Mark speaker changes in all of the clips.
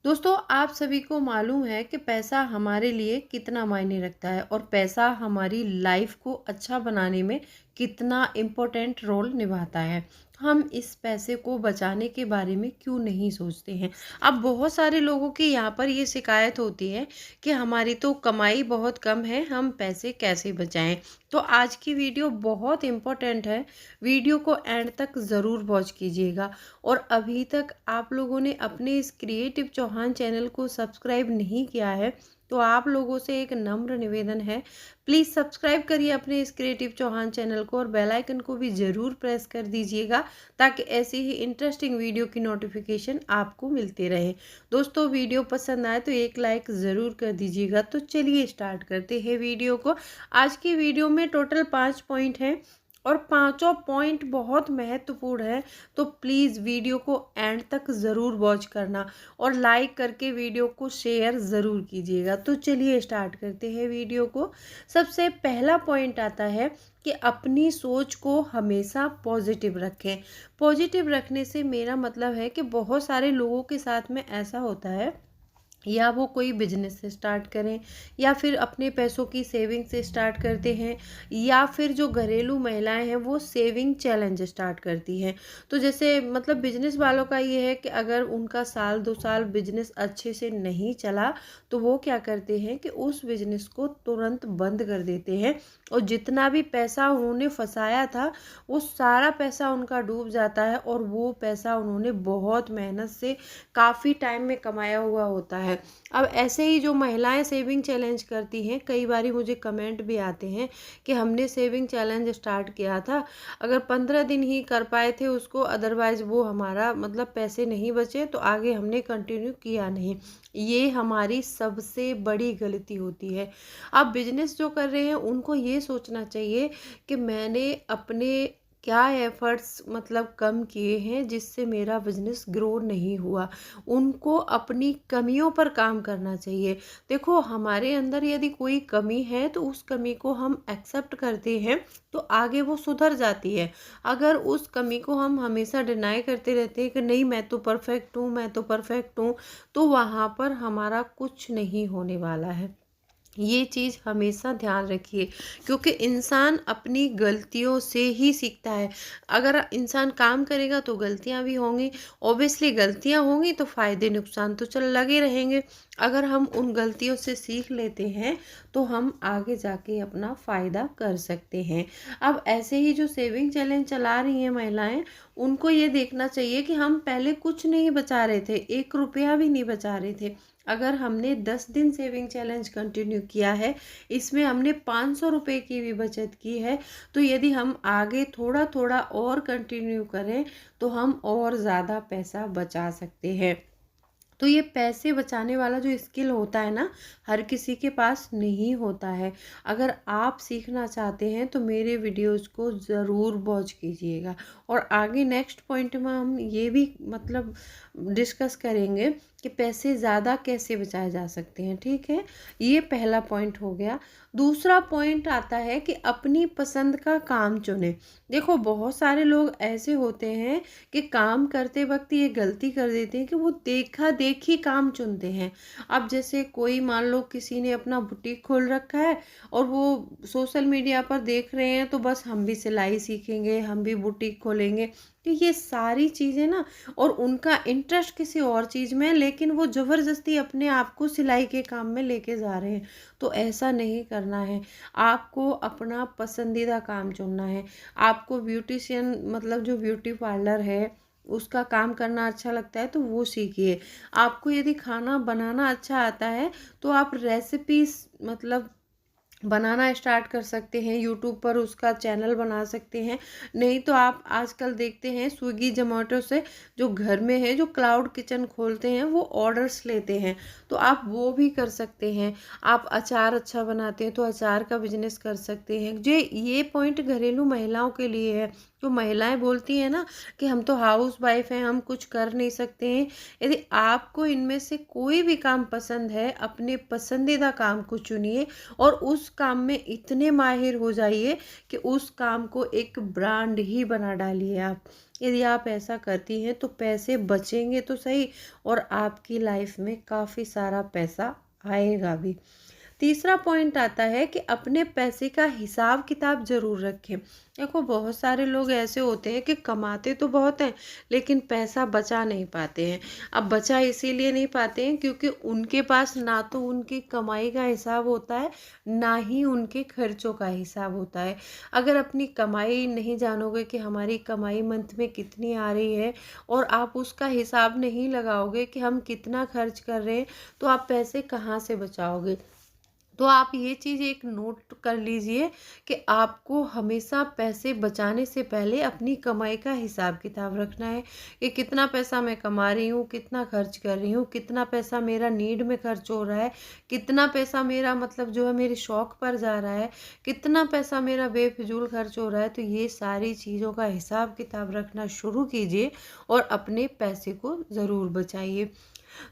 Speaker 1: दोस्तों, आप सभी को मालूम है कि पैसा हमारे लिए कितना मायने रखता है और पैसा हमारी लाइफ को अच्छा बनाने में कितना इम्पोर्टेंट रोल निभाता है। हम इस पैसे को बचाने के बारे में क्यों नहीं सोचते हैं। अब बहुत सारे लोगों की यहाँ पर ये शिकायत होती है कि हमारी तो कमाई बहुत कम है, हम पैसे कैसे बचाएं। तो आज की वीडियो बहुत इम्पोर्टेंट है। वीडियो को एंड तक ज़रूर वॉच कीजिएगा। और अभी तक आप लोगों ने अपने इस क्रिएटिव चौहान चैनल को सब्सक्राइब नहीं किया है तो आप लोगों से एक नम्र निवेदन है, प्लीज़ सब्सक्राइब करिए अपने इस क्रिएटिव चौहान चैनल को और बेल आइकन को भी ज़रूर प्रेस कर दीजिएगा ताकि ऐसी ही इंटरेस्टिंग वीडियो की नोटिफिकेशन आपको मिलते रहे। दोस्तों, वीडियो पसंद आए तो एक लाइक ज़रूर कर दीजिएगा। तो चलिए स्टार्ट करते हैं वीडियो को। आज की वीडियो में टोटल 5 पॉइंट हैं और पांचों पॉइंट बहुत महत्वपूर्ण है। तो प्लीज़ वीडियो को एंड तक ज़रूर वॉच करना और लाइक करके वीडियो को शेयर ज़रूर कीजिएगा। तो चलिए स्टार्ट करते हैं वीडियो को। सबसे पहला पॉइंट आता है कि अपनी सोच को हमेशा पॉजिटिव रखें। पॉजिटिव रखने से मेरा मतलब है कि बहुत सारे लोगों के साथ में ऐसा होता है, या वो कोई बिजनेस से स्टार्ट करें या फिर अपने पैसों की सेविंग से स्टार्ट करते हैं, या फिर जो घरेलू महिलाएं हैं वो सेविंग चैलेंज स्टार्ट करती हैं। तो जैसे मतलब बिजनेस वालों का ये है कि अगर उनका साल 2 साल बिजनेस अच्छे से नहीं चला तो वो क्या करते हैं कि उस बिजनेस को तुरंत बंद कर देते हैं और जितना भी पैसा उन्होंने फंसाया था वो सारा पैसा उनका डूब जाता है और वो पैसा उन्होंने बहुत मेहनत से काफ़ी टाइम में कमाया हुआ होता है। अब ऐसे ही जो महिलाएं सेविंग चैलेंज करती हैं, कई बारी मुझे कमेंट भी आते हैं कि हमने सेविंग चैलेंज स्टार्ट किया था, अगर 15 दिन ही कर पाए थे उसको, अदरवाइज वो हमारा मतलब पैसे नहीं बचे तो आगे हमने कंटिन्यू किया नहीं। ये हमारी सबसे बड़ी गलती होती है। अब बिजनेस जो कर रहे हैं उनको ये सोचना चाहिए कि मैंने अपने क्या एफर्ट्स मतलब कम किए हैं जिससे मेरा बिजनेस ग्रो नहीं हुआ। उनको अपनी कमियों पर काम करना चाहिए। देखो, हमारे अंदर यदि कोई कमी है तो उस कमी को हम एक्सेप्ट करते हैं तो आगे वो सुधर जाती है। अगर उस कमी को हम हमेशा डिनाई करते रहते हैं कि नहीं मैं तो परफेक्ट हूँ, मैं तो परफेक्ट हूँ, तो वहाँ पर हमारा कुछ नहीं होने वाला है। ये चीज़ हमेशा ध्यान रखिए, क्योंकि इंसान अपनी गलतियों से ही सीखता है। अगर इंसान काम करेगा तो गलतियां भी होंगी, ऑब्वियसली गलतियां होंगी तो फ़ायदे नुकसान तो चल लगे रहेंगे। अगर हम उन गलतियों से सीख लेते हैं तो हम आगे जाके अपना फ़ायदा कर सकते हैं। अब ऐसे ही जो सेविंग चैलेंज चला रही हैं महिलाएं, उनको ये देखना चाहिए कि हम पहले कुछ नहीं बचा रहे थे, 1 रुपया भी नहीं बचा रहे थे। अगर हमने 10 दिन सेविंग चैलेंज कंटिन्यू किया है, इसमें हमने 500 रुपये की भी बचत की है, तो यदि हम आगे थोड़ा थोड़ा और कंटिन्यू करें तो हम और ज़्यादा पैसा बचा सकते हैं। तो ये पैसे बचाने वाला जो स्किल होता है ना, हर किसी के पास नहीं होता है। अगर आप सीखना चाहते हैं तो मेरे वीडियोस को ज़रूर वॉच कीजिएगा। और आगे नेक्स्ट पॉइंट में हम ये भी मतलब डिस्कस करेंगे कि पैसे ज़्यादा कैसे बचाए जा सकते हैं। ठीक है, ये पहला पॉइंट हो गया। दूसरा पॉइंट आता है कि अपनी पसंद का काम चुनें। देखो, बहुत सारे लोग ऐसे होते हैं कि काम करते वक्त ये गलती कर देते हैं कि वो देखा देखी काम चुनते हैं। अब जैसे कोई मान लो किसी ने अपना बुटीक खोल रखा है और वो सोशल मीडिया पर देख रहे हैं तो बस हम भी सिलाई सीखेंगे, हम भी बुटीक खोलेंगे। तो ये सारी चीज़ें ना, और उनका इंटरेस्ट किसी और चीज़ में है लेकिन वो ज़बरदस्ती अपने आप को सिलाई के काम में लेके जा रहे हैं। तो ऐसा नहीं करना है। आपको अपना पसंदीदा काम चुनना है। आपको ब्यूटिशियन मतलब जो ब्यूटी पार्लर है उसका काम करना अच्छा लगता है तो वो सीखिए। आपको यदि खाना बनाना अच्छा आता है तो आप रेसिपीज मतलब बनाना स्टार्ट कर सकते हैं, यूट्यूब पर उसका चैनल बना सकते हैं। नहीं तो आप आजकल देखते हैं स्विगी जोमेटो से जो घर में है जो क्लाउड किचन खोलते हैं वो ऑर्डर्स लेते हैं, तो आप वो भी कर सकते हैं। आप अचार अच्छा बनाते हैं तो अचार का बिजनेस कर सकते हैं। ये पॉइंट घरेलू महिलाओं के लिए है। जो महिलाएं बोलती हैं ना कि हम तो हाउस वाइफ हैं, हम कुछ कर नहीं सकते हैं। यदि आपको इनमें से कोई भी काम पसंद है, अपने पसंदीदा काम को चुनिए और उस काम में इतने माहिर हो जाइए कि उस काम को एक ब्रांड ही बना डालिए आप। यदि आप ऐसा करती हैं तो पैसे बचेंगे तो सही, और आपकी लाइफ में काफ़ी सारा पैसा आएगा भी। तीसरा पॉइंट आता है कि अपने पैसे का हिसाब किताब ज़रूर रखें। देखो, बहुत सारे लोग ऐसे होते हैं कि कमाते तो बहुत हैं लेकिन पैसा बचा नहीं पाते हैं। अब बचा इसीलिए नहीं पाते हैं क्योंकि उनके पास ना तो उनकी कमाई का हिसाब होता है, ना ही उनके खर्चों का हिसाब होता है। अगर अपनी कमाई नहीं जानोगे कि हमारी कमाई मंथ में कितनी आ रही है, और आप उसका हिसाब नहीं लगाओगे कि हम कितना खर्च कर रहे हैं, तो आप पैसे कहाँ से बचाओगे। तो आप ये चीज़ एक नोट कर लीजिए कि आपको हमेशा पैसे बचाने से पहले अपनी कमाई का हिसाब किताब रखना है कि कितना पैसा मैं कमा रही हूँ, कितना खर्च कर रही हूँ, कितना पैसा मेरा नीड में खर्च हो रहा है, कितना पैसा मेरा मतलब जो है मेरे शौक पर जा रहा है, कितना पैसा मेरा बेफिजूल खर्च हो रहा है। तो ये सारी चीज़ों का हिसाब किताब रखना शुरू कीजिए और अपने पैसे को ज़रूर बचाइए।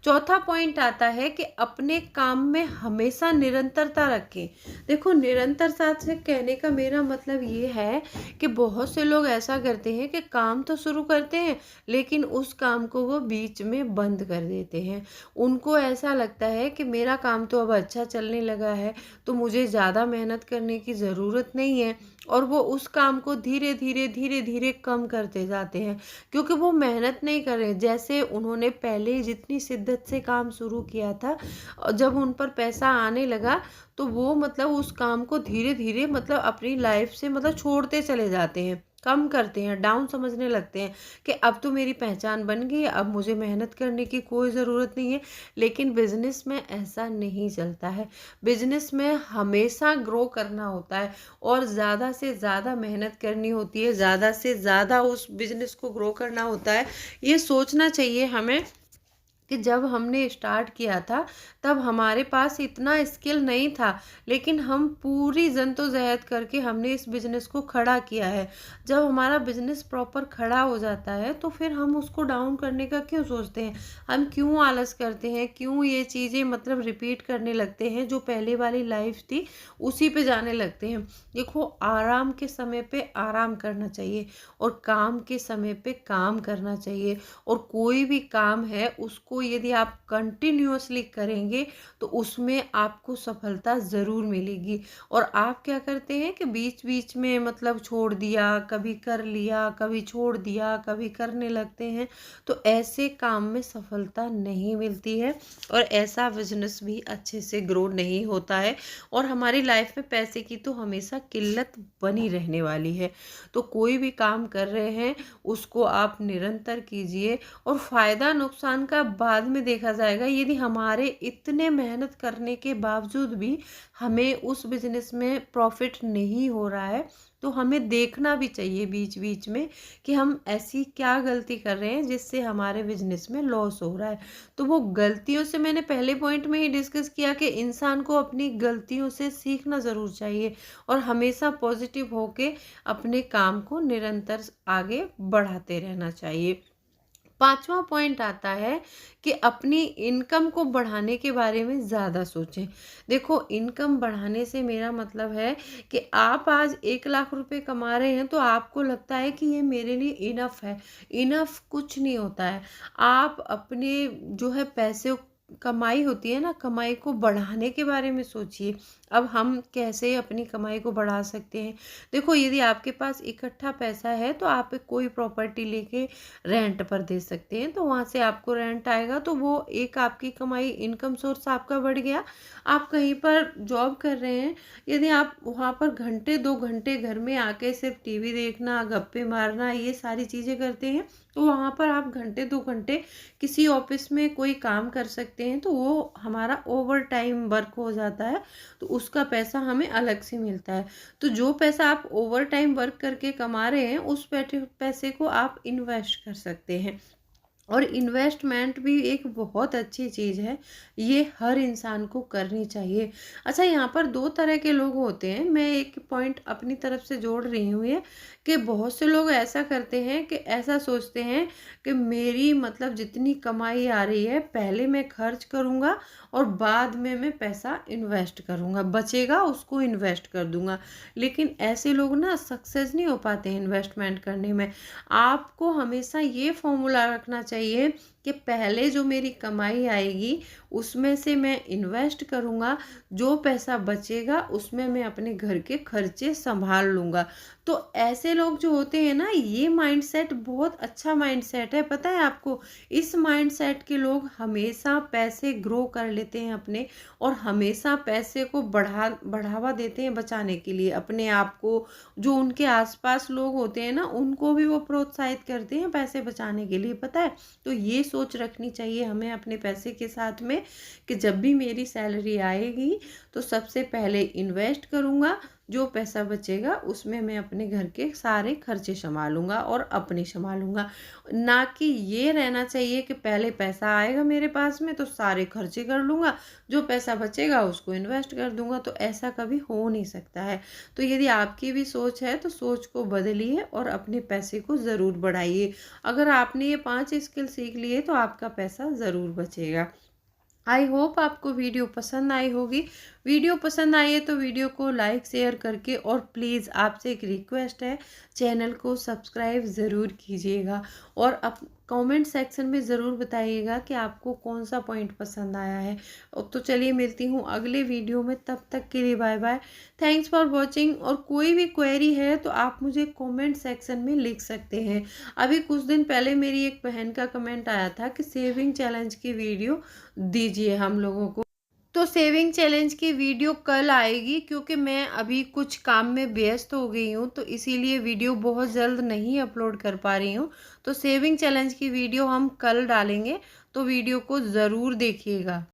Speaker 1: चौथा पॉइंट आता है कि अपने काम में हमेशा निरंतरता रखें। देखो, निरंतरता से कहने का मेरा मतलब ये है कि बहुत से लोग ऐसा करते हैं कि काम तो शुरू करते हैं लेकिन उस काम को वो बीच में बंद कर देते हैं। उनको ऐसा लगता है कि मेरा काम तो अब अच्छा चलने लगा है तो मुझे ज़्यादा मेहनत करने की ज़रूरत नहीं है, और वो उस काम को धीरे धीरे धीरे धीरे कम करते जाते हैं क्योंकि वो मेहनत नहीं कर रहे। जैसे उन्होंने पहले जितनी शिद्दत से काम शुरू किया था और जब उन पर पैसा आने लगा तो वो मतलब उस काम को धीरे धीरे मतलब अपनी लाइफ से मतलब छोड़ते चले जाते हैं, कम करते हैं, डाउन समझने लगते हैं कि अब तो मेरी पहचान बन गई है, अब मुझे मेहनत करने की कोई ज़रूरत नहीं है। लेकिन बिजनेस में ऐसा नहीं चलता है। बिजनेस में हमेशा ग्रो करना होता है और ज़्यादा से ज़्यादा मेहनत करनी होती है, ज़्यादा से ज़्यादा उस बिजनेस को ग्रो करना होता है। ये सोचना चाहिए हमें कि जब हमने स्टार्ट किया था तब हमारे पास इतना स्किल नहीं था, लेकिन हम पूरी जद्दोजहद करके हमने इस बिज़नेस को खड़ा किया है। जब हमारा बिज़नेस प्रॉपर खड़ा हो जाता है तो फिर हम उसको डाउन करने का क्यों सोचते हैं, हम क्यों आलस करते हैं, क्यों ये चीज़ें मतलब रिपीट करने लगते हैं, जो पहले वाली लाइफ थी उसी पे जाने लगते हैं। देखो, आराम के समय पे आराम करना चाहिए और काम के समय पे काम करना चाहिए, और कोई भी काम है उसको यदि आप कंटिन्यूअसली करेंगे तो उसमें आपको सफलता ज़रूर मिलेगी। और आप क्या करते हैं कि बीच बीच में मतलब छोड़ दिया, कभी कर लिया, कभी छोड़ दिया, कभी करने लगते हैं, तो ऐसे काम में सफलता नहीं मिलती है और ऐसा बिजनेस भी अच्छे से ग्रो नहीं होता है, और हमारी लाइफ में पैसे की तो हमेशा किल्लत बनी रहने वाली है। तो कोई भी काम कर रहे हैं उसको आप निरंतर कीजिए, और फ़ायदा नुकसान का बाद में देखा जाएगा। यदि हमारे इतने मेहनत करने के बावजूद भी हमें उस बिज़नेस में प्रॉफिट नहीं हो रहा है तो हमें देखना भी चाहिए बीच बीच में कि हम ऐसी क्या गलती कर रहे हैं जिससे हमारे बिजनेस में लॉस हो रहा है। तो वो गलतियों से मैंने पहले पॉइंट में ही डिस्कस किया कि इंसान को अपनी गलतियों से सीखना ज़रूर चाहिए और हमेशा पॉजिटिव होके अपने काम को निरंतर आगे बढ़ाते रहना चाहिए। पांचवा पॉइंट आता है कि अपनी इनकम को बढ़ाने के बारे में ज़्यादा सोचें। देखो, इनकम बढ़ाने से मेरा मतलब है कि आप आज 1 लाख रुपए कमा रहे हैं तो आपको लगता है कि ये मेरे लिए इनफ है। इनफ कुछ नहीं होता है। आप अपने जो है पैसे कमाई होती है ना, कमाई को बढ़ाने के बारे में सोचिए। अब हम कैसे अपनी कमाई को बढ़ा सकते हैं। देखो, यदि आपके पास इकट्ठा पैसा है तो आप कोई प्रॉपर्टी लेके रेंट पर दे सकते हैं, तो वहाँ से आपको रेंट आएगा, तो वो एक आपकी कमाई, इनकम सोर्स आपका बढ़ गया। आप कहीं पर जॉब कर रहे हैं, यदि आप वहाँ पर घंटे 2 घंटे घर में आके सिर्फ टीवी देखना, गप्पे मारना, ये सारी चीज़ें करते हैं, तो वहाँ पर आप घंटे 2 घंटे किसी ऑफिस में कोई काम कर सकते हैं, तो वो हमारा ओवर टाइम वर्क हो जाता है, तो उसका पैसा हमें अलग से मिलता है। तो जो पैसा आप ओवर टाइम वर्क करके कमा रहे हैं उस पैसे को आप इन्वेस्ट कर सकते हैं। और इन्वेस्टमेंट भी एक बहुत अच्छी चीज़ है, ये हर इंसान को करनी चाहिए। अच्छा, यहाँ पर 2 तरह के लोग होते हैं, मैं एक पॉइंट अपनी तरफ से जोड़ रही हूँ ये, कि बहुत से लोग ऐसा करते हैं कि ऐसा सोचते हैं कि मेरी मतलब जितनी कमाई आ रही है, पहले मैं खर्च करूँगा और बाद में मैं पैसा इन्वेस्ट करूँगा, बचेगा उसको इन्वेस्ट कर दूँगा। लेकिन ऐसे लोग ना सक्सेस नहीं हो पाते हैं इन्वेस्टमेंट करने में। आपको हमेशा ये फॉर्मूला रखना चाहिए कि पहले जो मेरी कमाई आएगी उसमें से मैं इन्वेस्ट करूँगा, जो पैसा बचेगा उसमें मैं अपने घर के खर्चे संभाल लूँगा। तो ऐसे लोग जो होते हैं ना, ये माइंडसेट बहुत अच्छा माइंडसेट है, पता है आपको? इस माइंडसेट के लोग हमेशा पैसे ग्रो कर लेते हैं अपने, और हमेशा पैसे को बढ़ावा देते हैं बचाने के लिए अपने आप को। जो उनके आसपास लोग होते हैं ना, उनको भी वो प्रोत्साहित करते हैं पैसे बचाने के लिए, पता है? तो ये सोच रखनी चाहिए हमें अपने पैसे के साथ में, कि जब भी मेरी सैलरी आएगी तो सबसे पहले इन्वेस्ट करूँगा, जो पैसा बचेगा उसमें मैं अपने घर के सारे खर्चे संभालूंगा और अपने संभालूंगा। ना कि ये रहना चाहिए कि पहले पैसा आएगा मेरे पास में तो सारे खर्चे कर लूँगा, जो पैसा बचेगा उसको इन्वेस्ट कर दूंगा। तो ऐसा कभी हो नहीं सकता है। तो यदि आपकी भी सोच है तो सोच को बदलिए और अपने पैसे को ज़रूर बढ़ाइए। अगर आपने ये 5 स्किल सीख लिए तो आपका पैसा ज़रूर बचेगा। आई होप आपको वीडियो पसंद आई होगी। वीडियो पसंद आई है तो वीडियो को लाइक शेयर करके, और प्लीज़ आपसे एक रिक्वेस्ट है, चैनल को सब्सक्राइब ज़रूर कीजिएगा। और अप कमेंट सेक्शन में ज़रूर बताइएगा कि आपको कौन सा पॉइंट पसंद आया है। तो चलिए मिलती हूँ अगले वीडियो में, तब तक के लिए bye bye. Thanks for watching. और कोई भी क्वेरी है तो आप मुझे कमेंट सेक्शन में लिख सकते हैं। अभी कुछ दिन पहले मेरी एक बहन का कमेंट आया था कि सेविंग चैलेंज की वीडियो दीजिए हम लोगों को। तो सेविंग चैलेंज की वीडियो कल आएगी, क्योंकि मैं अभी कुछ काम में व्यस्त हो गई हूँ, तो इसीलिए वीडियो बहुत जल्द नहीं अपलोड कर पा रही हूँ। तो सेविंग चैलेंज की वीडियो हम कल डालेंगे, तो वीडियो को ज़रूर देखिएगा।